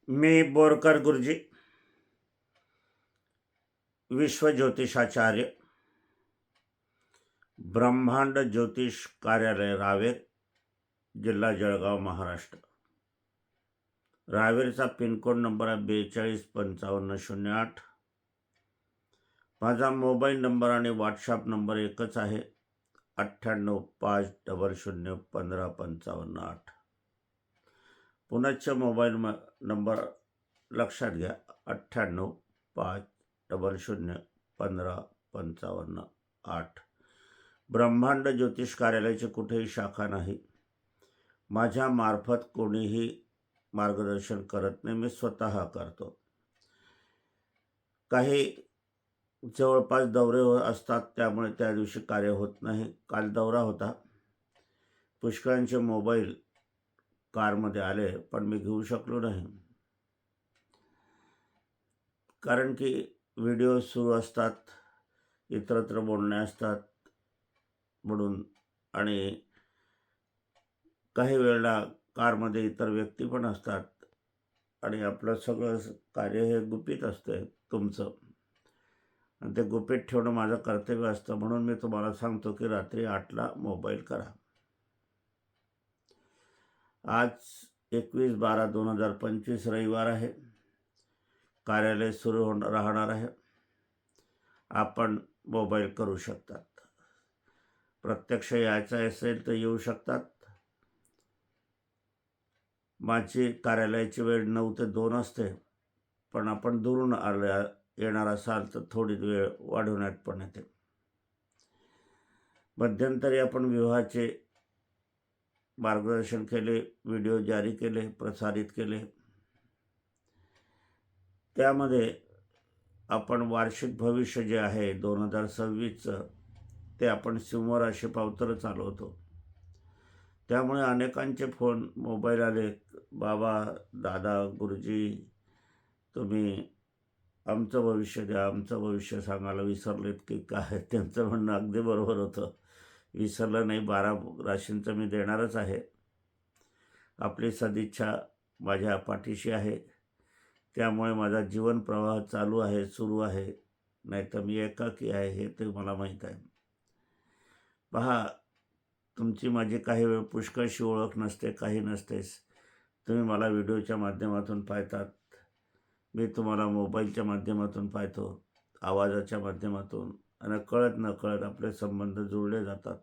मी बोरकर गुरुजी, विश्वज्योतिषाचार्य, ब्रह्मांड ज्योतिष कार्यालय रावेर, जिल्हा जळगाव, महाराष्ट्र. रावेरचा पिनकोड नंबर आहे 425508. माझा मोबाईल नंबर आणि व्हॉट्सअप नंबर एकच आहे, 9850015558. पुनश्च मोबाईल नंबर लक्षात घ्या, 9850015558. ब्रह्मांड ज्योतिष कार्यालयाची कुठेही शाखा नाही. माझ्या मार्फत कोणीही मार्गदर्शन करत नाही, मी स्वतः करतो. काही जवळपास दौरे असतात, त्यामुळे त्या दिवशी कार्य होत नाही. काल दौरा होता, पुष्कळांचे मोबाईल कारमध्ये आले, पण मी घेऊ शकलो नाही, कारण की व्हिडिओ सुरू असतात, इतरत्र बोलणे असतात म्हणून. आणि काही वेळेला कारमध्ये इतर व्यक्ती पण असतात आणि आपलं सगळं कार्य हे गुपित असतं तुमचं, आणि ते गुपित ठेवणं माझं कर्तव्य असतं. म्हणून मी तुम्हाला सांगतो की रात्री 8ला मोबाईल करा. आज 21/12/2025 रविवार आहे. कार्यालय सुरू राहणार आहे. आपण मोबाईल करू शकतात. प्रत्यक्ष यायचं असेल तर येऊ शकतात. माझी कार्यालयाची वेळ 9 ते 2 असते, पण आपण दुरून येणार असाल तर थोडी वेळ वाढवण्यात पण येते. मध्यंतरी आपण विवाहाचे मार्गदर्शन केले, व्हिडिओ जारी केले, प्रसारित केले. त्यामध्ये आपण वार्षिक भविष्य जे आहे 2026चं, ते आपण सिंह राशी पावतर चालवतो. त्यामुळे अनेकांचे फोन मोबाईल आले, बाबा, दादा, गुरुजी, तुम्ही आमचं भविष्य द्या, आमचं भविष्य सांगायला विसरलेत की काय. त्यांचं म्हणणं अगदी बरोबर होतं. विसरलं नाही, 12 राशींचं मी देणारच आहे. आपली सदिच्छा माझ्या पाठीशी आहे, त्यामुळे माझा जीवन प्रवाह चालू आहे, सुरू आहे. नाहीतर मी एकाकी आहे, हे ते मला माहीत आहे. पहा, तुमची माझी काही वेळ पुष्कळशी ओळख नसते, काही नसतेस. तुम्ही मला व्हिडिओच्या माध्यमातून पाहतात, मी तुम्हाला मोबाईलच्या माध्यमातून पाहतो, आवाजाच्या माध्यमातून, आणि कळत नकळत आपले संबंध जुळले जातात.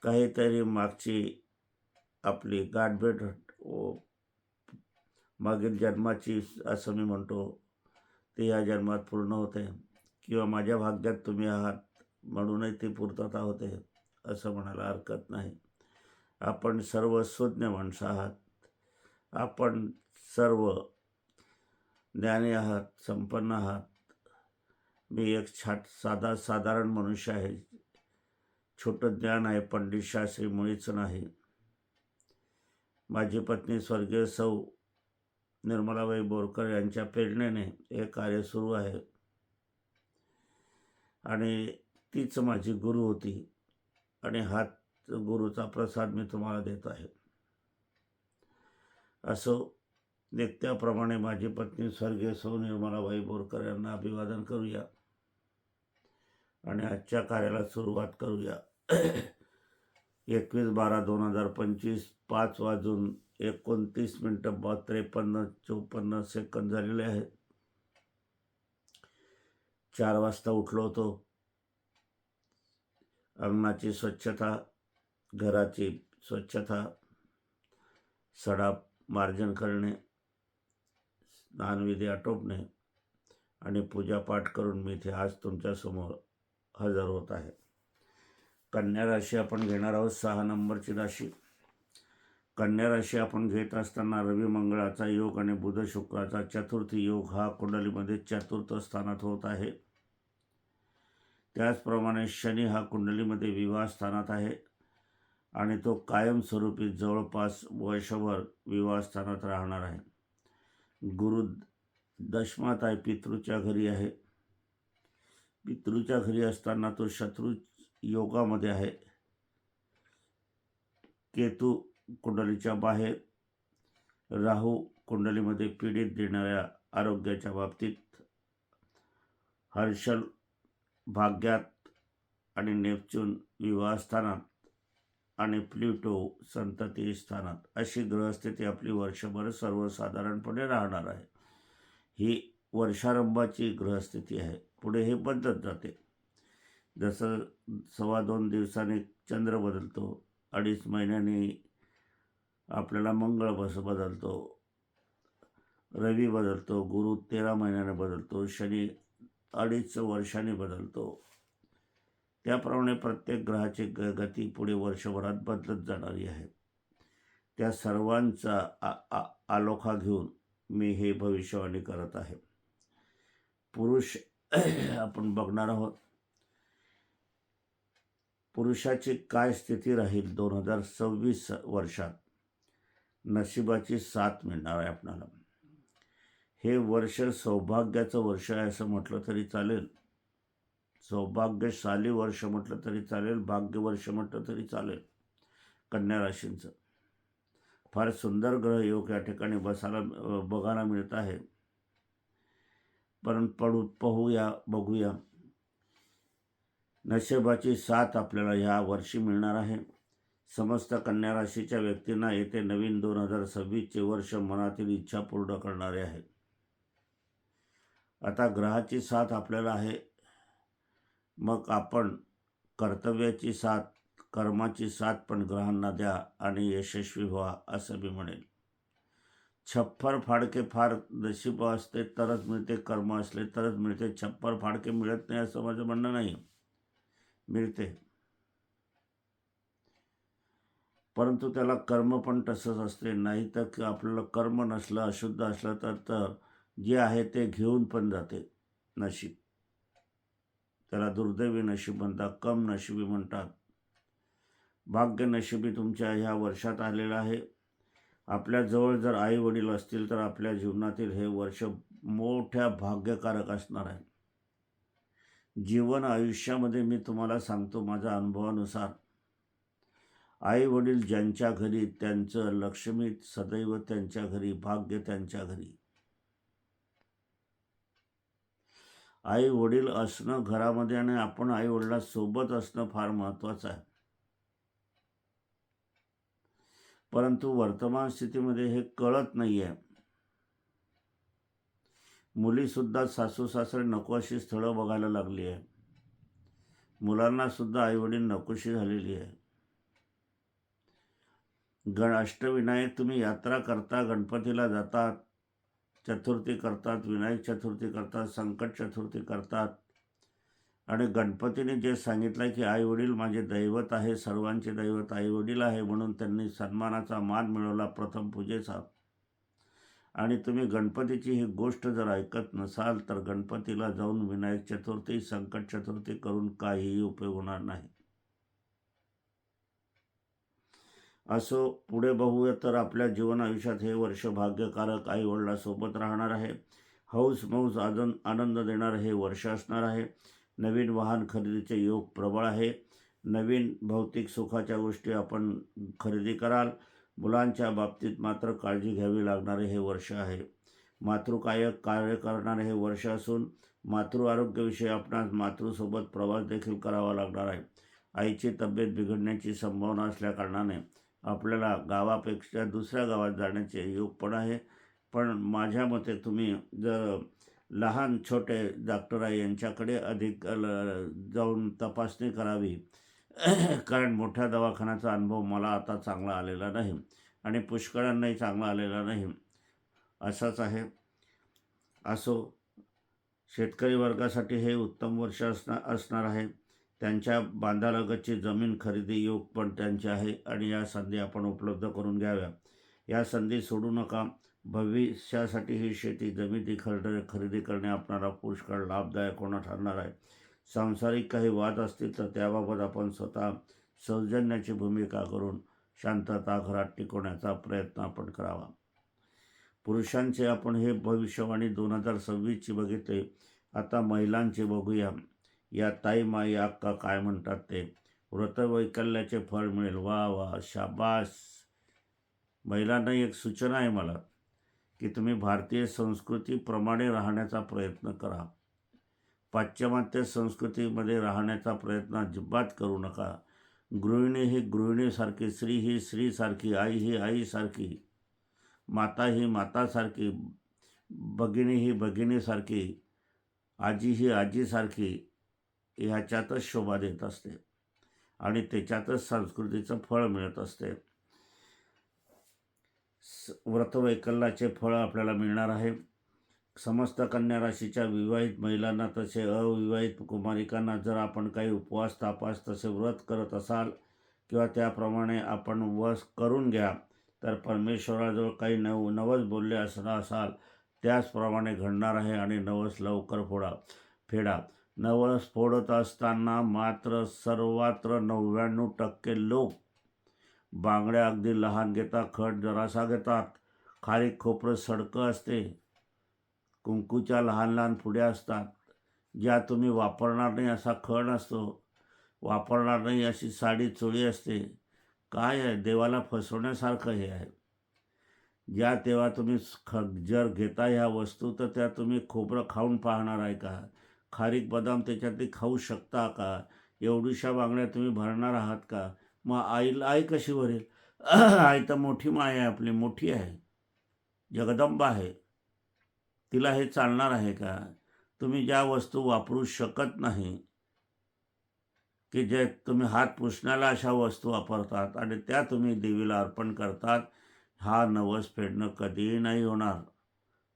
काहीतरी मागची आपली गाठभेट मागील जन्माची असं मी म्हणतो, ती या जन्मात पूर्ण होते, किंवा माझ्या भाग्यात तुम्ही आहात म्हणूनही ती पूर्तता होते, असं म्हणायला हरकत नाही. आपण सर्व सुज्ञ माणसं आहात, आपण सर्व ज्ञानी आहात, संपन्न आहात. मी एक साधारण मनुष्य आहे. छोटं ज्ञान आहे, पंडित शास्त्री मुळीच नाही. माझी पत्नी स्वर्गीय सौ निर्मलाबाई बोरकर यांच्या प्रेरणेने हे कार्य सुरू आहे, आणि तीच माझी गुरु होती, आणि हा गुरुचा प्रसाद मी तुम्हाला देत आहे. असो, नित्याप्रमाणे माझी पत्नी स्वर्गीय सौ निर्मलाबाई बोरकर यांना अभिवादन करूया आणि आजच्या कार्याला सुरुवात करूया. 21/12/2025 5:29 झालेले आहेत. 4 वाजता उठलो होतो. अंगणाची स्वच्छता, घराची स्वच्छता, सडा मार्जन करणे, स्नानविधी आटोपणे आणि पूजापाठ करून मी इथे आज तुमच्यासमोर हजर होत आहे. कन्या राशी आपण घेणार आहोत, 6 नंबरची राशी. कन्या राशी आपण घेत असताना रवी मंगळाचा योग आणि बुध शुक्राचा चतुर्थी योग हा कुंडलीमध्ये चतुर्थ स्थानात होत आहे. त्याचप्रमाणे शनी हा कुंडलीमध्ये विवाह स्थानात आहे, आणि तो कायमस्वरूपी जवळपास वर्षभर विवाह स्थानात राहणार आहे. गुरु दशमात आहे, पितृच्या घरी आहे. पितृच्या घरी असताना तो शत्रू योगामध्ये आहे. केतू कुंडलीच्या बाहेर राहू कुंडलीमध्ये पीडित देणाऱ्या आरोग्याच्या बाबतीत हर्षल भाग्यात आणि नेपच्यून विवाहस्थानात आणि प्लुटो संतती स्थानात अशी ग्रहस्थिती आपली वर्षभर सर्वसाधारणपणे राहणार आहे. ही वर्षारंभाची ग्रहस्थिती आहे. पुढे हे बदलत जाते. जसं 2.25 दिवसांनी चंद्र बदलतो, 2.5 महिन्यांनी आपल्याला मंगळ बदलतो, रवी बदलतो, गुरु 13 महिन्याने बदलतो, शनी 2.5 वर्षांनी बदलतो. त्याप्रमाणे प्रत्येक ग्रहाची गती पुढे वर्षभरात बदलत जाणारी आहे. त्या सर्वांचा आलोखा घेऊन मी हे भविष्यवाणी करत आहे. पुरुष आपण बघणार आहोत. पुरुषाची काय स्थिती राहील 2026 वर्षात. नशिबाची साथ मिळणार आहे आपणाला. हे वर्ष सौभाग्याचं वर्ष आहे असं म्हटलं तरी चालेल. सौभाग्यशाली वर्ष म्हटलं तरी चालेल, भाग्यवर्ष म्हटलं तरी चालेल. कन्या राशींचं फार सुंदर ग्रहयोग या ठिकाणी बघायला मिळत आहे. परंतु बघूया नशिबाची साथ आपल्याला ह्या वर्षी मिळणार आहे. समस्त कन्या राशीच्या व्यक्तींना येथे नवीन 2026चे वर्ष मनातील इच्छा पूर्ण करणारे आहे. आता ग्रहाची साथ आपल्याला आहे, मग आपण कर्तव्याची साथ, कर्माची साथ पण ग्रहांना द्या आणि यशस्वी व्हा असं मी म्हणेल. छप्पर फाडके फार नशीब असते तरच मिळते, कर्म असले तरच मिळते. छप्पर फाडके मिळत नाही असं माझं म्हणणं नाही, मिळते. परंतु त्याला कर्म पण तसंच असते. नाही तर आपल्याला कर्म नसलं, अशुद्ध असलं तर जे आहे ते घेऊन पण जाते नशीब. त्याला दुर्दैवी नशीब म्हणतात, कम नशिबी म्हणतात. भाग्य नशिबी तुमच्या ह्या वर्षात आलेलं आहे. आपल्याजवळ जर आई वडील असतील तर आपल्या जीवनातील हे वर्ष मोठ्या भाग्यकारक असणार आहे. जीवन आयुष्यामध्ये मी तुम्हाला सांगतो माझ्या अनुभवानुसार, आई वडील ज्यांच्या घरी त्यांचं लक्ष्मी सदैव त्यांच्या घरी, भाग्य त्यांच्या घरी. आई वडील असणं घरामध्ये आणि आपण आई वडिलांसोबत असणं फार महत्त्वाचं आहे. परंतु वर्तमान स्थितीमध्ये हे कळत नाही आहे. मुलीसुद्धा सासू सासरे नको अशी स्थळं बघायला लागली आहे. मुलांना सुद्धा आईवडील नकोशी झालेली आहे. अष्टविनायक तुम्ही यात्रा करता, गणपतीला जातात, चतुर्थी करतात, विनायक चतुर्थी करतात, संकट चतुर्थी करतात. आणि गणपतीने जे सांगितलं की आई वडील माझे दैवत आहे, सर्वांचे दैवत आई वडील आहे, म्हणून त्यांनी सन्मानाचा मान मिळवला प्रथम पूजेचा. आणि तुम्ही गणपतीची ही गोष्ट जर ऐकत नसाल तर गणपतीला जाऊन विनायक चतुर्थी, संकट चतुर्थी करून काहीही उपयोग होणार नाही. असो, पुढे बघूया तर आपल्या जीवन आयुष्यात हे वर्ष भाग्यकारक, आई वडिलांसोबत राहणार आहे. हौस मौज आनंद देणार हे वर्ष असणार आहे. नवीन वाहन खरेदीचे योग प्रबळ आहे. नवीन भौतिक सुखाच्या गोष्टी आपण खरेदी कराल. मुलांच्या बाबतीत मात्र काळजी घ्यावी लागणारे हे वर्ष आहे. मातृकायक कार्य करणारे हे वर्ष असून मातृ आरोग्याविषयी आपणास मातृसोबत प्रवास देखील करावा लागणार आहे. आईची तब्येत बिघडण्याची संभावना असल्याकारणाने आपल्याला गावापेक्षा दुसऱ्या गावात जाण्याचे योग पण आहे. पण माझ्या मते तुम्ही जर लहान छोटे डॉक्टर आहे यांच्याकडे अधिक जाऊन तपासणी करावी. कारण मोठ्या दवाखान्याचा अनुभव मला आता चांगला आलेला नाही आणि पुष्कळांनाही चांगला आलेला नाही, असाच आहे. असो, शेतकरी वर्गासाठी हे उत्तम वर्ष असणार आहे. त्यांच्या बांधालगतची जमीन खरेदी योग पण त्यांचे आहे आणि या संधी आपण उपलब्ध करून घ्याव्या. या संधी सोडू नका. भविष्यासाठी ही शेती जमिनी खरेदी करणे आपणाला पुष्कळ लाभदायक होणार ठरणार आहे. सांसारिक काही वाद असतील तर त्याबाबत आपण स्वतः सौजन्याची भूमिका करून शांतता घरात टिकवण्याचा प्रयत्न आपण करावा. पुरुषांचे आपण हे भविष्यवाणी 2026ची बघितले. आता महिलांचे बघूया. या ताई माई अक्का काय म्हणतात ते. व्रतवैकल्याचे फळ मिळेल. वा वा, शाबास. महिलांना एक सूचना आहे मला, की तुम्ही भारतीय संस्कृतीप्रमाणे राहण्याचा प्रयत्न करा. पाश्चिमात्य संस्कृतीमध्ये राहण्याचा प्रयत्न अजिबात करू नका. गृहिणी ही गृहिणीसारखी, स्त्री ही स्त्रीसारखी, आई ही आईसारखी, माता ही मातासारखी, भगिनी ही भगिनीसारखी, आजी ही आजीसारखी ह्याच्यातच शोभा देत असते आणि त्याच्यातच संस्कृतीचं फळ मिळत असते. व्रतवैकल्याचे फळ आपल्याला मिळणार आहे. समस्त कन्या राशीच्या विवाहित महिलांना तसे अविवाहित कुमारिकांना जर आपण काही उपवास तापास तसे व्रत करत असाल किंवा त्याप्रमाणे आपण वस करून घ्या, तर परमेश्वराजवळ काही नवस बोलले असाल त्याचप्रमाणे घडणार आहे आणि नवस लवकर फेडा. नवस फोडत असताना मात्र सर्वत्र 99% लोक बांगड्या अगदी लहान घेतात, खड जरासा घेतात, खारीक खोबरं सडकं असते, कुंकूच्या लहान लहान पुड्या असतात, ज्या तुम्ही वापरणार नाही असा खण असतो, वापरणार नाही अशी साडी चोळी असते. काय आहे, देवाला फसवण्यासारखं हे आहे. ज्या तेव्हा तुम्ही जर घेता ह्या वस्तू तर त्या तुम्ही खोबरं खाऊन पाहणार आहे का? खारीक बदाम त्याच्यातली खाऊ शकता का? एवढीशा बांगड्या तुम्ही भरणार आहात का? मग आई कशी भरेल? आई तर मोठी माय आहे, आपली मोठी आहे, जगदंबा आहे, तिला हे चालणार आहे का? तुम्ही ज्या वस्तू वापरू शकत नाही, की जे तुम्ही हात पुसण्याला अशा वस्तू वापरतात आणि त्या तुम्ही देवीला अर्पण करतात, हा नवस फेडणं कधीही नाही होणार.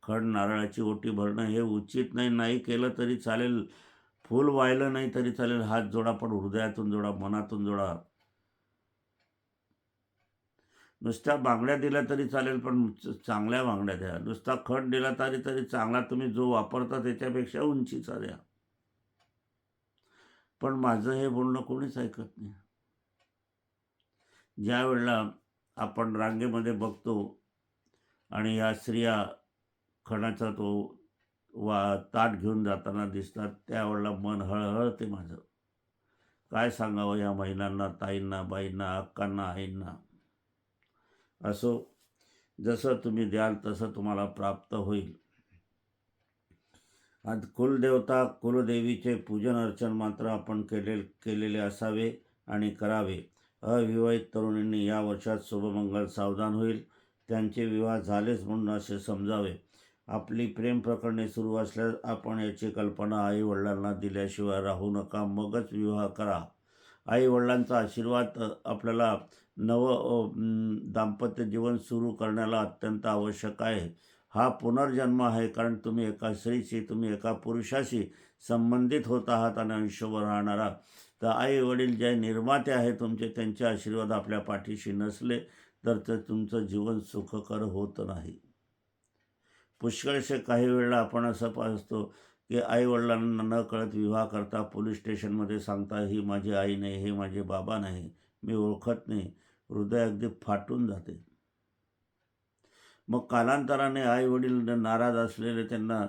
खड नारळाची ओटी भरणं हे उचित नाही. नाही केलं तरी चालेल, फूल वाहिलं नाही तरी चालेल, हात जोडा, पण हृदयातून जोडा, मनातून जोडा. नुसत्या बांगड्या दिल्या तरी चालेल, पण चांगल्या बांगड्या द्या. नुसता खड दिला तरी चांगला तुम्ही जो वापरता त्याच्यापेक्षा उंचीचा द्या. पण माझं हे बोलणं कोणीच ऐकत नाही. ज्या वेळेला आपण रांगेमध्ये बघतो आणि या स्त्रिया खणाचा तो ताट घेऊन जाताना दिसतात, त्यावेळेला मन हळहळते माझं. काय सांगावं या महिलांना, ताईंना, बाईंना, अक्कांना, आईंना. असो, जसं तुम्ही द्याल तसं तुम्हाला प्राप्त होईल. आज कुलदेवता कुलदेवीचे पूजन अर्चन मात्र आपण केलेले असावे आणि करावे. अविवाहित तरुणींनी या वर्षात शुभमंगल सावधान होईल. त्यांचे विवाह झालेच म्हणून असे समजावे. आपली प्रेम प्रकरणे सुरू असल्यास आपण याची कल्पना आईवडिलांना दिल्याशिवाय राहू नका, मगच विवाह करा. आईवडिलांचा आशीर्वाद आपल्याला दाम्पत्य जीवन सुरू करण्याला अत्यंत आवश्यक आहे. हा पुनर्जन्म आहे, कारण तुम्ही एका स्त्रीशी, तुम्ही एका पुरुषाशी संबंधित होत आहात आणि आयुष्यभर राहणारा. तर आई वडील जे निर्माते आहे तुमचे, त्यांचे आशीर्वाद आपल्या पाठीशी नसले तर तुमचं जीवन सुखकर होत नाही. पुष्कळसे काही वेळेला आपण असं पाहतो की आईवडिलांना न कळत विवाह करता पोलीस स्टेशनमध्ये सांगता, ही माझी आई नाही, हे माझे बाबा नाही, मी ओळखत नाही. हृदय अगदी फाटून जाते. मग कालांतराने आई वडील नाराज असलेले त्यांना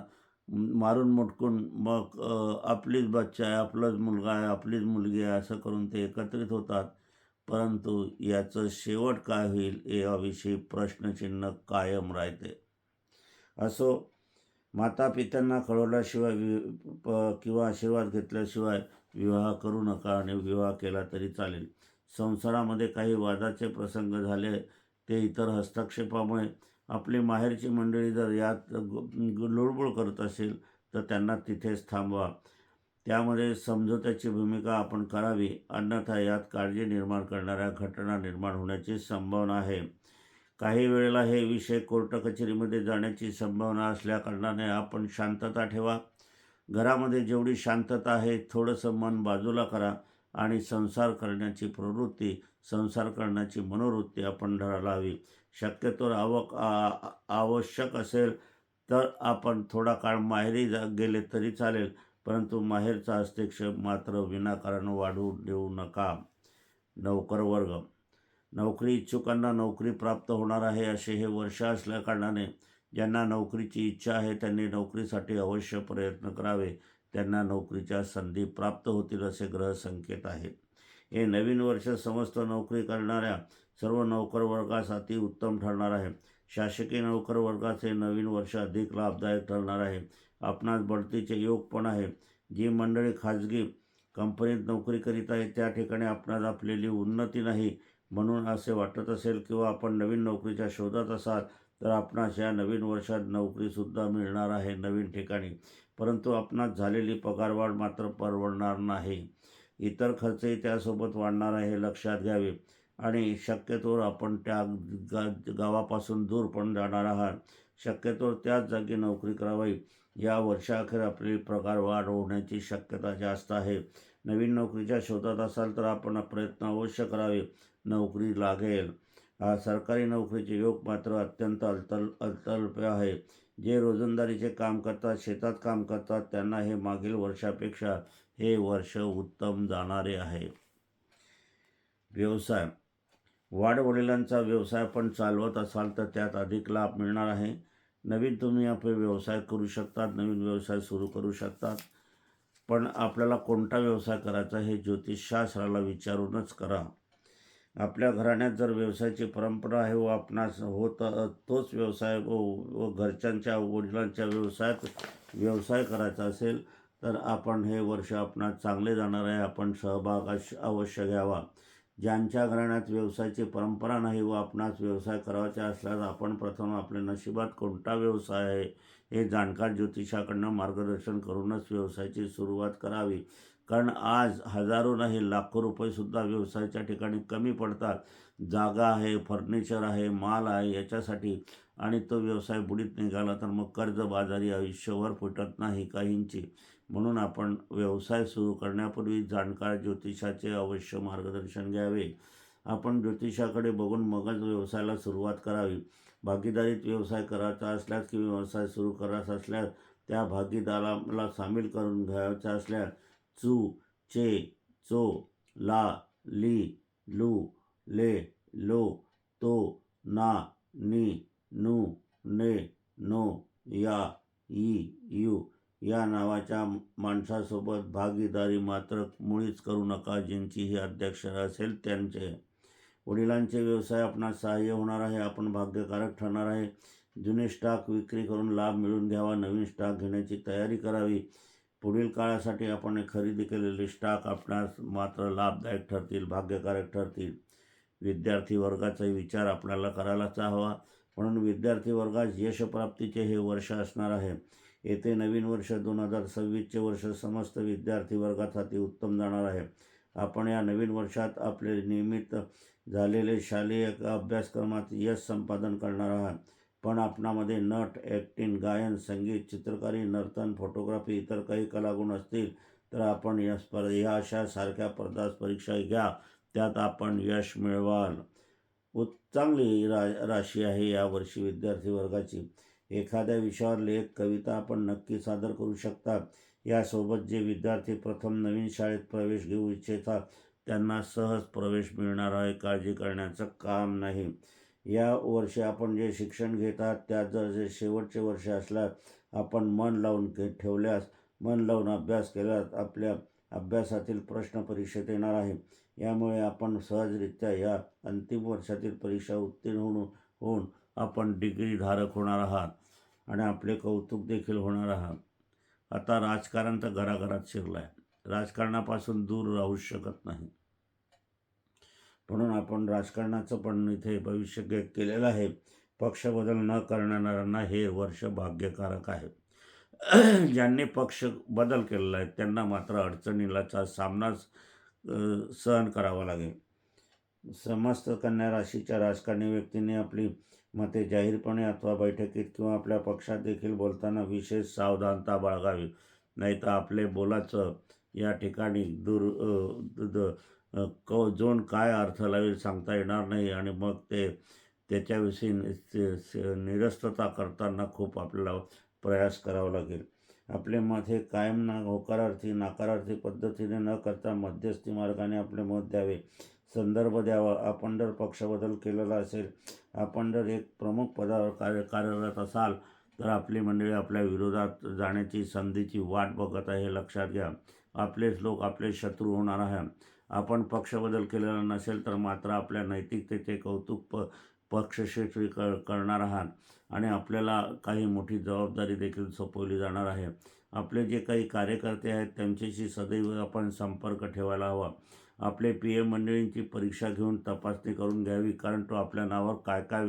मारून मोटकून मग आपलीच बच्चा आहे, आपलाच मुलगा आहे, आपलीच मुलगी आहे असं करून ते एकत्रित होतात. परंतु याचं शेवट काय होईल याविषयी प्रश्नचिन्ह कायम राहते. असो, मातापित्यांना कळवल्याशिवाय किंवा आशीर्वाद घेतल्याशिवाय विवाह करू नका आणि विवाह केला तरी चालेल. संसारामध्ये काही वादाचे प्रसंग झाले, ते इतर हस्तक्षेपामुळे आपली माहेरची मंडळी जर यात लुडबुड करत असेल तर त्यांना तिथेच थांबवा. त्यामध्ये समझोत्याची भूमिका आपण करावी, अन्यथा यात काळजी निर्माण करणाऱ्या घटना निर्माण होण्याची संभावना आहे. काही वेळेला हे विषय कोर्ट कचेरीमध्ये जाण्याची संभावना असल्याकारणाने आपण शांतता ठेवा. घरामध्ये जेवढी शांतता आहे, थोडंसं मन बाजूला करा आणि संसार करण्याची प्रवृत्ती, संसार करण्याची मनोवृत्ती आपण धरावी. शक्यतोवर आवश्यक असेल तर आपण थोडा काळ माहेरी गेले तरी चालेल, परंतु माहेरचा हस्तक्षेप मात्र विनाकारण वाढवू देऊ नका. नोकर वर्ग, नोकरी इच्छुकांना नोकरी प्राप्त होणार आहे असे हे वर्ष असल्याकारणाने ज्यांना नोकरीची इच्छा आहे त्यांनी नोकरीसाठी अवश्य प्रयत्न करावे. त्यांना नोकरीच्या संधी प्राप्त होतील असे ग्रह संकेत आहेत. हे नवीन वर्ष समस्त नोकरी करणाऱ्या सर्व नोकर वर्गासाठी उत्तम ठरणार आहे. शासकीय नोकर वर्गाचे नवीन वर्ष अधिक लाभदायक ठरणार आहे. आपणास बढतीचे योग पण आहे. जी मंडळी खाजगी कंपनीत नोकरी करीत आहे त्या ठिकाणी आपणास आपलेली उन्नती नाही म्हणून असे वाटत असेल किंवा आपण नवीन नोकरीच्या शोधात असाल तर आपणास या नवीन वर्षात नोकरीसुद्धा मिळणार आहे नवीन ठिकाणी. परंतु आपणास झालेली पगारवाढ मात्र परवडणार नाही. इतर खर्चही त्यासोबत वाढणार आहे हे लक्षात घ्यावे. आणि शक्यतोवर आपण त्या गावापासून दूर पण जाणार आहात. शक्यतोवर त्याच जागी नोकरी करावी. या वर्षाअखेर आपली पगार वाढ होण्याची शक्यता जास्त आहे. नवीन नोकरीच्या शोधात असाल तर आपण प्रयत्न अवश्य करावे. नोकरी लागेल. सरकारी नोकरीचे योग मात्र अत्यंत अल्प आहे. जे रोजंदारीचे काम करतात, शेतात काम करतात त्यांना हे मागील वर्षापेक्षा हे वर्ष उत्तम जाणारे आहे. व्यवसाय. वाडवडिलांचा व्यवसाय पण चालवत असाल तर त्यात अधिक लाभ मिळणार आहे. नवीन तुम्ही आपले व्यवसाय करू शकतात, नवीन व्यवसाय सुरू करू शकतात. पण आपल्याला कोणता व्यवसाय करायचा हे ज्योतिषशास्त्राला विचारूनच करा. आपल्या घराण्यात जर व्यवसायाची परंपरा आहे व आपणास तोच व्यवसाय व घरच्यांच्या वडिलांच्या व्यवसाय करायचा असेल तर आपण हे वर्ष आपणास चांगले जाणार आहे. आपण सहभाग अवश्य घ्यावा. ज्यांच्या घराण्यात व्यवसायाची परंपरा नाही व आपणास व्यवसाय करायचा असल्यास आपण प्रथम आपल्या नशिबात कोणता व्यवसाय आहे हे जाणकार ज्योतिषाकडनं मार्गदर्शन करूनच व्यवसायाची सुरुवात करावी. कारण आज हजारो नाही लाखो रुपयेसुद्धा व्यवसायाच्या ठिकाणी कमी पडतात. जागा आहे, फर्निचर आहे, माल आहे याच्यासाठी आणि तो व्यवसाय बुडीत निघाला तर मग कर्जबाजारी आयुष्यभर फुटत नाही काहींची. म्हणून आपण व्यवसाय सुरू करण्यापूर्वी जाणकार ज्योतिषाचे अवश्य मार्गदर्शन घ्यावे. आपण ज्योतिषाकडे बघून मगच व्यवसायाला सुरुवात करावी. भागीदारीत व्यवसाय करायचा असल्यास किंवा व्यवसाय सुरू करायचा असल्यास त्या भागीदाराला सामील करून घ्यायचा असल्यास चू, चे, चो, ला, ली, लू, ले, लो, तो, ना, नी, नू, ने, नो, या, ई, यू या नावाच्या माणसासोबत भागीदारी मात्र मुळीच करू नका. ज्यांची ही अध्यक्षता असेल त्यांचे. वडिलांचे व्यवसाय आपणास सहाय्य होणार आहे. आपण भाग्यकारक ठरणार आहे. जुने स्टॉक विक्री करून लाभ मिळवून घ्यावा. नवीन स्टॉक घेण्याची तयारी करावी. पुढील काळासाठी आपण खरेदी केलेले स्टॉक आपणास मात्र लाभदायक ठरतील, भाग्यकारक ठरतील. विद्यार्थी वर्गाचा विचार आपल्याला करायलाच हवा. म्हणून विद्यार्थी वर्गास यशप्राप्तीचे हे वर्ष असणार आहे. येथे नवीन वर्ष 2026चे वर्ष समस्त विद्यार्थी वर्गासाठी उत्तम जाणार आहे. आपण या नवीन वर्षात आपले नियमित झालेले शालेय अभ्यासक्रमात यश संपादन करणार आहात. पण आपणामध्ये नट, ॲक्टिंग, गायन, संगीत, चित्रकारी, नर्तन, फोटोग्राफी इतर काही कलागुण असतील तर आपण या अशा सारख्या परीक्षा घ्या. त्यात आपण यश मिळवाल. चांगली राशी आहे यावर्षी विद्यार्थी वर्गाची. एखाद्या विषयावर लेख, कविता आपण नक्की सादर करू शकता. यासोबत जे विद्यार्थी प्रथम नवीन शाळेत प्रवेश घेऊ इच्छितात त्यांना सहज प्रवेश मिळणार आहे. काळजी करण्याचं काम नाही. या वर्षी आपण जे शिक्षण घेतात त्यात जर जे शेवटचे वर्ष असल्यास आपण मन लावून अभ्यास केल्यास आपल्या अभ्यासातील प्रश्न परीक्षेत येणार आहे. यामुळे आपण सहजरित्या या अंतिम वर्षातील परीक्षा उत्तीर्ण होऊन आपण डिग्रीधारक होणार आहात आणि आपले कौतुक देखील होणार आहात. आता राजकारण तर घराघरात शिरलं आहे. राजकारणापासून दूर राहू शकत नाही. म्हणून आपण राजकारणाचं पण इथे भविष्य केलेलं आहे. पक्ष बदल न करणाऱ्यांना हे वर्ष भाग्यकारक आहे. ज्यांनी पक्ष बदल केलेला आहे त्यांना मात्र अडचणीला सामनाच सहन करावा लागेल. समस्त कन्या राशीच्या राजकारणी व्यक्तींनी आपली मते जाहीरपणे अथवा बैठकीत किंवा आपल्या पक्षात देखील बोलताना विशेष सावधानता बाळगावी. नाही तर आपले बोलाचं या ठिकाणी जोन काय अर्थ लावेल सांगता येणार नाही आणि मग त्याच्याविषयी निरस्तता करताना खूप आपल्याला प्रयास करावा लागेल. आपले मत हे कायम नकारार्थी पद्धतीने न करता मध्यस्थी मार्गाने आपले मत द्यावे. संदर्भ द्यावा. आपण जर पक्ष बदल केलेला असेल, आपण जर एक प्रमुख पदावर कार्यरत असाल तर आपली मंडळी आपल्या विरोधात जाण्याची संधीची वाट बघत आहे हे लक्षात घ्या. आपलेच लोक आपले शत्रू होणार आहे. आपण पक्षबदल केलेला नसेल तर मात्र आपल्या नैतिकतेचे कौतुक पक्षश्रेष्ठी करणार आहात आणि आपल्याला काही मोठी जबाबदारी देखील सोपवली जाणार आहे. आपले जे काही कार्यकर्ते आहेत त्यांच्याशी सदैव आपण संपर्क ठेवायला हवा. आपले PM मंडळींची परीक्षा घेऊन तपासणी करून घ्यावी, कारण तो आपल्या नावावर काय काय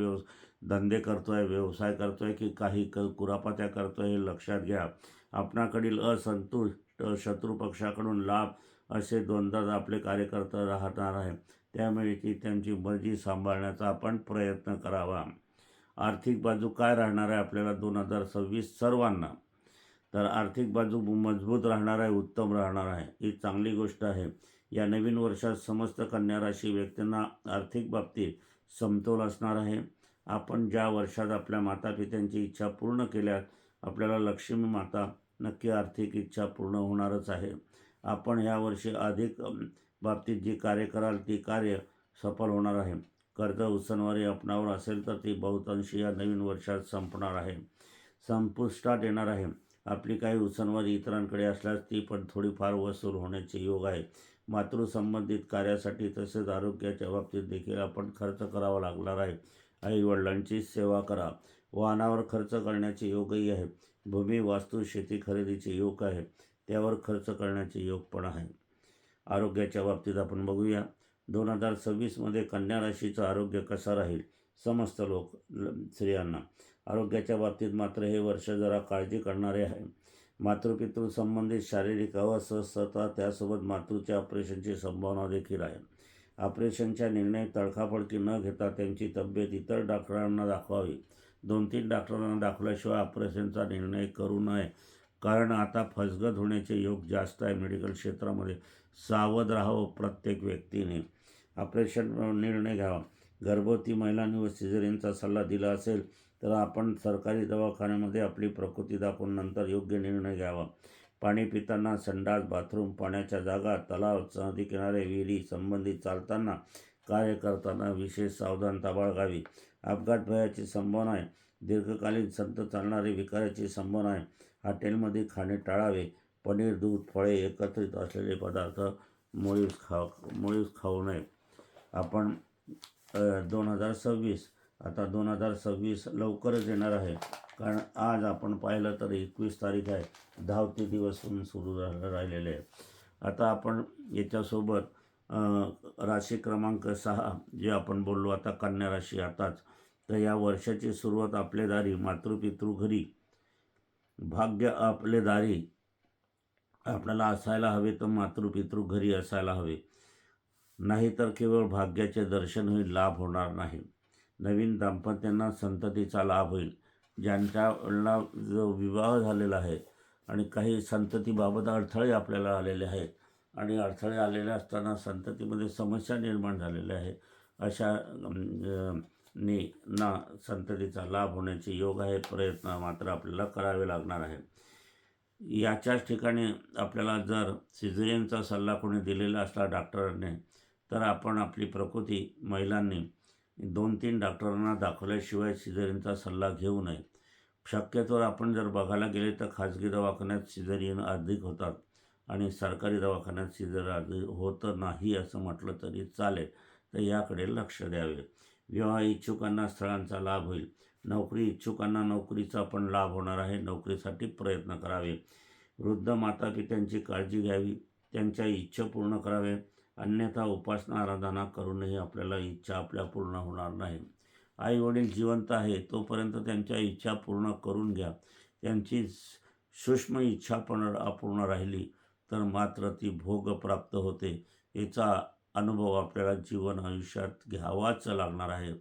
धंदे करतो आहे, व्यवसाय करतो आहे की काही कुरापात्या करतो आहे हे लक्षात घ्या. आपणाकडील असंतुष्ट शत्रू पक्षाकडून लाभ असे दोनदा आपले कार्यकर्ते राहणार आहे. त्यामुळे त्यांची मर्जी सांभाळण्याचा आपण प्रयत्न करावा. आर्थिक बाजू काय राहणार आहे आपल्याला 2026 सर्वांना? तर आर्थिक बाजू मजबूत राहणार आहे, उत्तम राहणार आहे. ही चांगली गोष्ट आहे. या नवीन वर्षात समस्त कन्या राशी व्यक्तींना आर्थिक बाबतीत समतोल असणार आहे. आपण ज्या वर्षात आपल्या मातापित्यांची इच्छा पूर्ण केल्या, आपल्याला लक्ष्मी माता नक्की आर्थिक इच्छा पूर्ण होणारच आहे. आपण यावर्षी अधिक बाबतीत जी कार्य कराल ती कार्य सफल होणार आहे. कर्ज उसनवारी आपणावर असेल तर ती बहुतांशी या नवीन वर्षात संपणार आहे, संपुष्टात येणार आहे. आपली काही उसनवारी इतरांकडे असल्यास ती पण थोडीफार वसूल होण्याचे योग आहे. मातृसंबंधित कार्यासाठी तसेच आरोग्याच्या बाबतीत देखील आपण खर्च करावा लागणार आहे. आईवडिलांची सेवा करा. वाहनावर खर्च करण्याचे योगही आहे. भूमी, वास्तू, शेती खरेदीचे योग आहे, त्यावर खर्च करण्याचे योग पण आहे. आरोग्याच्या बाबतीत आपण बघूया. 2026मध्ये कन्या राशीचं आरोग्य कसं राहील? समस्त स्त्रियांना आरोग्याच्या बाबतीत मात्र हे वर्ष जरा काळजी करणारे आहे. मातृपितृ संबंधित शारीरिक अस्वस्थता, त्यासोबत मातृचे ऑपरेशनची संभावना देखील आहे. ऑपरेशनच्या निर्णय तडकाफडकी न घेता त्यांची तब्येत इतर डॉक्टरांना दाखवावी. 2-3 डॉक्टरांना दाखवल्याशिवाय ऑपरेशनचा निर्णय करू नये, कारण आता फसगत होण्याचे योग जास्त आहे. मेडिकल क्षेत्रामध्ये सावध राहावं प्रत्येक व्यक्तीने. ऑपरेशन निर्णय घ्यावा. गर्भवती महिलांनी व सिझेरियनचा सल्ला दिला असेल तर आपण सरकारी दवाखान्यामध्ये आपली प्रकृती दाखवून नंतर योग्य निर्णय घ्यावा. पाणी पिताना, संडास, बाथरूम, पाण्याच्या जागा, तलाव, नदी किनारे, विहिरी संबंधित चालताना, कार्य करताना विशेष सावधानता बाळगावी. अपघात भयाची संभावना आहे. दीर्घकालीन संत चालणारे विकाराची संभावना आहे. हॉटेलमध्ये खाणे टाळावे. पनीर, दूध, फळे एकत्रित असलेले पदार्थ मुळीच खाऊ नये. आपण 2026 लवकरच येणार आहे, कारण आज आपण पाहिलं तर 21 तारीख आहे. धावते दिवस सुरू राहिलेले आहे. आता आपण याच्यासोबत राशी क्रमांक 6 जे आपण बोललो आता कन्या राशी आताच, तर या वर्षाची सुरुवात आपले दारी मातृपितृ घरी, भाग्य आपले दारी आपल्याला असायला हवे तर मातृपितृ घरी असायला हवे, नाहीतर केवळ भाग्याचे दर्शन होईल, लाभ होणार नाही. नवीन दाम्पत्यांना संततीचा लाभ होईल. ज्यांच्याला जो विवाह झालेला आहे आणि काही संततीबाबत अडथळे आपल्याला आलेले आहेत आणि अडथळे आलेले असताना संततीमध्ये समस्या निर्माण झालेल्या आहे, अशा ना संततीचा लाभ होण्याचे योग आहे. प्रयत्न मात्र आपल्याला करावे लागणार आहे. याच्याच ठिकाणी आपल्याला जर सिझेरियनचा सल्ला कोणी दिलेला असला डॉक्टरांनी, तर आपण आपली प्रकृती महिलांनी 2-3 डॉक्टरांना दाखवल्याशिवाय सिझेरियनचा सल्ला घेऊ नये. शक्यतोवर आपण जर बघायला गेले तर खाजगी दवाखान्यात सिझेरियन अधिक होतात आणि सरकारी दवाखान्यात सिझेरियन होत नाही असं म्हटलं तरी चालेल. तर याकडे लक्ष द्यावे. विवाह इच्छुकांना स्थळांचा लाभ होईल. नोकरी इच्छुकांना नोकरीचा पण लाभ होणार आहे. नोकरीसाठी प्रयत्न करावे. वृद्ध मातापित्यांची काळजी घ्यावी. त्यांच्या इच्छा पूर्ण करावे. अन्यथा उपासना आराधना करूनही आपल्याला इच्छा आपल्या पूर्ण होणार नाही. आई वडील जिवंत आहे तोपर्यंत त्यांच्या इच्छा पूर्ण करून घ्या. त्यांची सूक्ष्म इच्छा पण अपूर्ण राहिली तर मात्र ती भोग प्राप्त होते. याचा अनुभव आपल्याला जीवन आयुष्यात घ्यावाच लागणार आहे.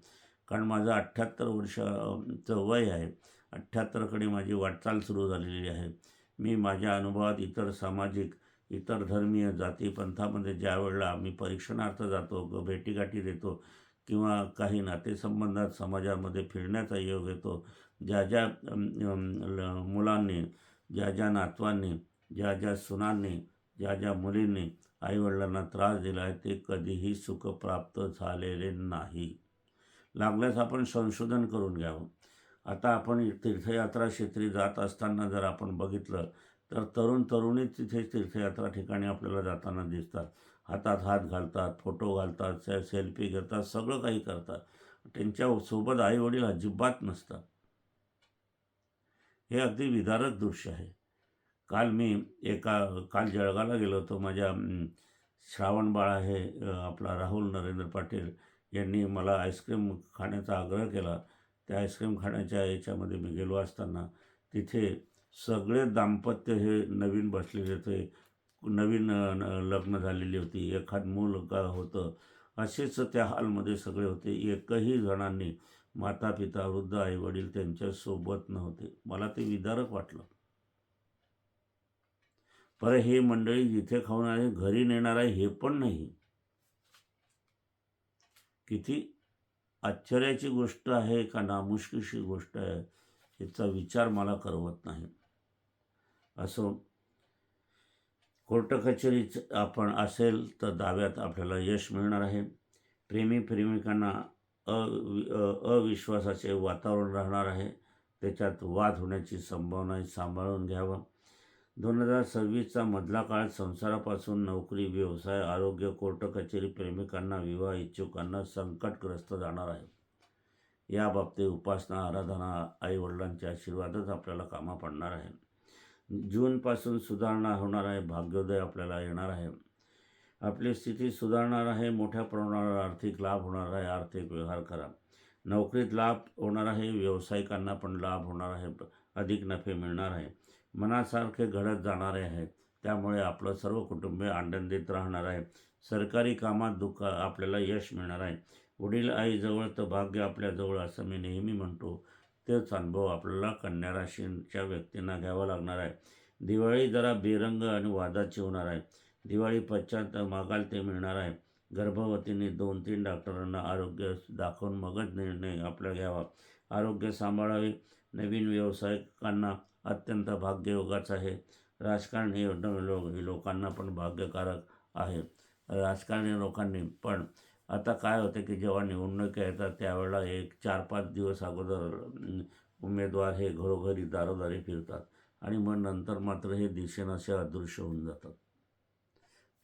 कारण माझं 78 वर्षाचं वय आहे. 78कडे माझी वाटचाल सुरू झालेली आहे. मी माझ्या अनुभवात इतर सामाजिक, इतर धर्मीय जातीपंथामध्ये ज्या वेळेला आम्ही परीक्षणार्थ जातो, भेटीगाठी देतो किंवा काही नातेसंबंधात समाजामध्ये फिरण्याचा योग येतो, ज्या मुलांनी, ज्या नातवांनी, ज्या सुनांनी, ज्या मुलींनी आईवडिलांना त्रास दिला आहे ते कधीही सुख प्राप्त झालेले नाही. लागल्यास आपण संशोधन करून घ्यावं. आता आपण तीर्थयात्रा क्षेत्री जात असताना जर आपण बघितलं तर तरुण तरुणी तिथे तीर्थयात्रा ठिकाणी आपल्याला जाताना दिसतात. हातात हात घालतात, फोटो घालतात, सेल्फी घेतात, सगळं काही करतात. त्यांच्यासोबत आईवडील अजिबात नसतात. हे अगदी विदारक दृश्य आहे. काल जळगावला गेलो होतो. माझ्या श्रावणबाळ आहे, आपला राहुल नरेंद्र पाटील यांनी मला आईस्क्रीम खाण्याचा आग्रह केला. त्या आईस्क्रीम खाण्याच्या याच्यामध्ये मी गेलो असताना तिथे सगळे दाम्पत्य हे नवीन बसलेले होते. नवीन लग्न झालेली होती. एखाद मुलगा होतं. असेच त्या हॉलमध्ये सगळे होते. एकही जणांनी माता-पिता, वृद्ध आई-वडील त्यांच्यासोबत नव्हते. मला ते विदारक वाटलं. बरं, हे मंडळी जिथे खाऊन आले घरी नेणार आहे हे पण नाही. किती आश्चर्याची गोष्ट आहे का नामुष्कीची गोष्ट आहे, याचा विचार मला करवत नाही. असो, कोर्ट कचेरीत आपण असेल तर दाव्यात आपल्याला यश मिळणार आहे. प्रेमिकांना अविश्वासाचे वातावरण राहणार आहे. त्याच्यात वाद होण्याची संभावना सांभाळून घ्यावं. 2026चा मधला काळ संसारापासून नोकरी, व्यवसाय, आरोग्य, कोर्ट कचेरी, प्रेमिकांना, विवाह इच्छुकांना संकटग्रस्त जाणार आहे. याबाबतीत उपासना, आराधना, आईवडिलांचे आशीर्वादच आपल्याला कामा पडणार आहे. जूनपासून सुधारणा होणार आहे. भाग्योदय आपल्याला येणार आहे. आपली स्थिती सुधारणार आहे. मोठ्या प्रमाणावर आर्थिक लाभ होणार आहे. आर्थिक व्यवहार करा. नोकरीत लाभ होणार आहे. व्यावसायिकांना पण लाभ होणार आहे. अधिक नफे मिळणार आहे. मनासारखे घडत जाणारे आहेत. त्यामुळे आपलं सर्व कुटुंब आनंदित राहणार आहे. सरकारी कामात आपल्याला यश मिळणार आहे. वडील आईजवळ तर भाग्य आपल्याजवळ, असं मी नेहमी म्हणतो. तेच अनुभव आपल्याला कन्या राशीच्या व्यक्तींना घ्यावा लागणार आहे. दिवाळी जरा बेरंग आणि वादाची होणार आहे. दिवाळी पश्चात मागाल ते मिळणार आहे. गर्भवतींनी 2-3 डॉक्टरांना आरोग्य दाखवून मगच निर्णय आपला घ्यावा. आरोग्य सांभाळावे. नवीन व्यावसायिकांना अत्यंत भाग्ययोगाच आहे. राजकारणी लोकांना पण भाग्यकारक आहे. राजकारणी लोकांनी पण आता काय होतं की जेव्हा निवडणुका येतात त्यावेळेला 4-5 दिवस अगोदर उमेदवार हे घरोघरी दारोदारी फिरतात आणि मग नंतर मात्र हे दिसेनासे अदृश्य होऊन जातात.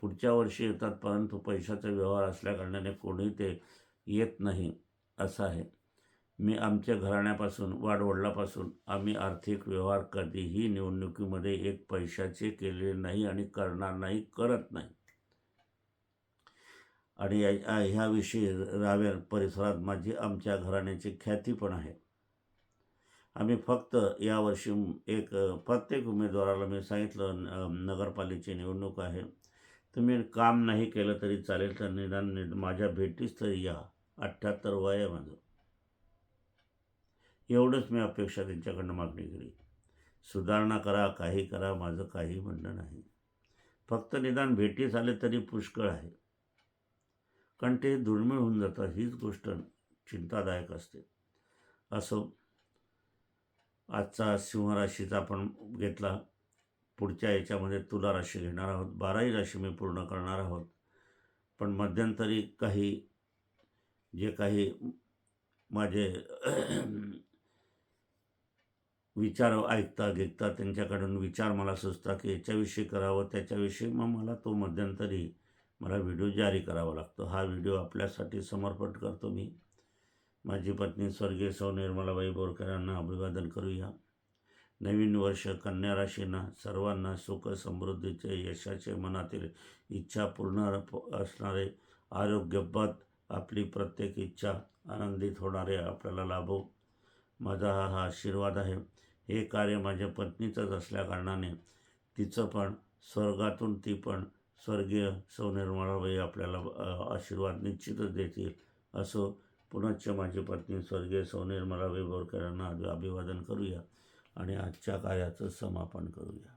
पुढच्या वर्षी येतात, परंतु पैशाचा व्यवहार असल्याकारणाने कोणी ते येत नाही असं आहे. मी आमच्या घराण्यापासून, वाडवडिलापासून आम्ही आर्थिक व्यवहार कधीही निवडणुकीमध्ये एक पैशाचे केलेले नाही आणि करणार नाही, करत नाही. आणि ह्याविषयी रावेर परिसरात आमच्या घराण्याची ख्याती पण आहे. आम्ही फक्त यावर्षी प्रत्येक उमेदवाराला मी सांगितलं, नगरपालिकेची निवडणूक आहे, तुम्ही काम नाही केलं तरी चालेल, तर निदान माझ्या भेटीस तरी या. 78 वय आहे माझं. एवढंच मी अपेक्षा त्यांच्याकडनं मागणी केली. सुधारणा करा, काही करा, माझं काही म्हणणं नाही. फक्त निदान भेटीस आले तरी पुष्कळ आहे. कारण ते दुर्मिळ होऊन जातात. हीच गोष्ट चिंतादायक असते. असो, आजचा सिंह राशीचा आपण घेतला. पुढच्या याच्यामध्ये तुला राशी घेणार आहोत. 12ही राशी मी पूर्ण करणार आहोत. पण मध्यंतरी जे काही माझे विचार ऐकता त्यांच्याकडून विचार मला सुचतात की याच्याविषयी करावं, त्याच्याविषयी, मग मला तो मध्यंतरी व्हिडिओ जारी करावा लागतो. हा व्हिडिओ आपल्यासाठी समर्पित करतो मी. माझी पत्नी स्वर्गीय सौ निर्मलाबाई बोरकर यांना अभिवादन करूया. नवीन वर्ष कन्या राशींना सर्वांना सुख समृद्धीचे, यशाचे, मनातील इच्छा पूर्ण असणारे, आरोग्यबद्ध आपली प्रत्येक इच्छा आनंदित होणारे आपल्याला लाभो. माझा हा आशीर्वाद आहे. हे कार्य माझ्या पत्नीचंच असल्याकारणाने तिचं पण स्वर्गातून ती पण स्वर्गीय सौ निर्मलाबाई आपल्याला आशीर्वाद निश्चितच देतील. असो, पुनश्च माझी पत्नी स्वर्गीय सौ निर्मलाबाई बोरकर यांना अभिवादन करूया आणि आजच्या कार्याचं समापन करूया.